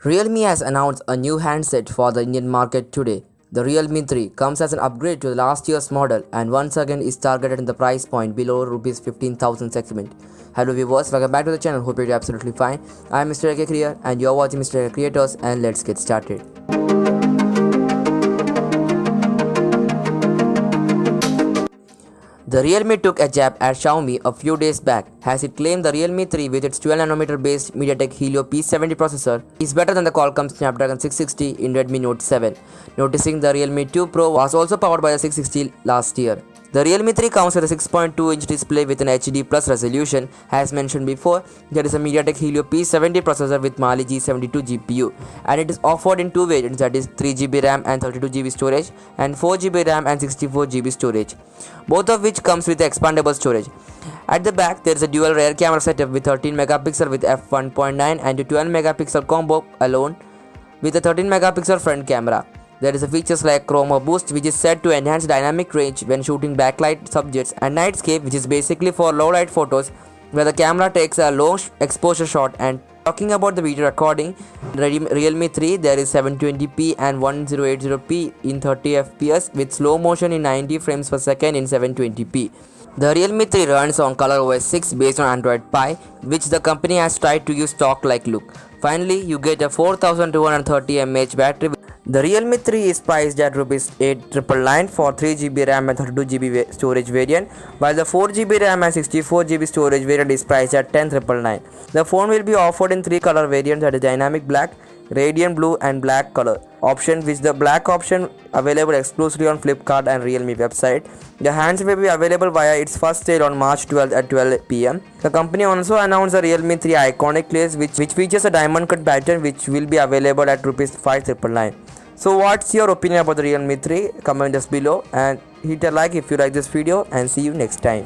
Realme has announced a new handset for the Indian market today. The Realme 3 comes as an upgrade to the last year's model and once again is targeted in the price point below Rs 15,000 segment. Hello viewers, welcome back to the channel. Hope you're absolutely fine. I am Mr. AK Creator and you're watching Mr. AK Creators, and let's get started. The Realme took a jab at Xiaomi a few days back, as it claimed the Realme 3 with its 12nm based MediaTek Helio P70 processor is better than the Qualcomm Snapdragon 660 in Redmi Note 7, noticing the Realme 2 Pro was also powered by the 660 last year. The Realme 3 comes with a 6.2-inch display with an HD Plus resolution. As mentioned before, there is a MediaTek Helio P70 processor with Mali-G72 GPU, and it is offered in two variants, that is 3GB RAM and 32GB storage and 4GB RAM and 64GB storage, both of which comes with expandable storage. At the back, there is a dual rear camera setup with 13 megapixel with f1.9 and a 12 megapixel combo alone with a 13 megapixel front camera. There is a features like Chroma Boost, which is said to enhance dynamic range when shooting backlight subjects, and Nightscape, which is basically for low light photos where the camera takes a low exposure shot. And talking about the video recording, Realme 3 there is 720p and 1080p in 30fps with slow motion in 90 frames per second in 720p. The Realme 3 runs on ColorOS 6 based on Android Pie, which the company has tried to use stock-like look. Finally, you get a 4230 mAh battery. The Realme 3 is priced at Rs 8,999 for 3GB RAM and 32GB storage variant, while the 4GB RAM and 64GB storage variant is priced at 10,999. The phone will be offered in three color variants, that is dynamic black, radiant blue and black color option, which the black option available exclusively on Flipkart and Realme website. The handset will be available via its first sale on March 12th at 12 pm. The company also announced the Realme 3 iconic case which features a diamond cut pattern, which will be available at Rs 5,999. So what's your opinion about the Realme 3? Comment just below and hit a like if you like this video, and see you next time.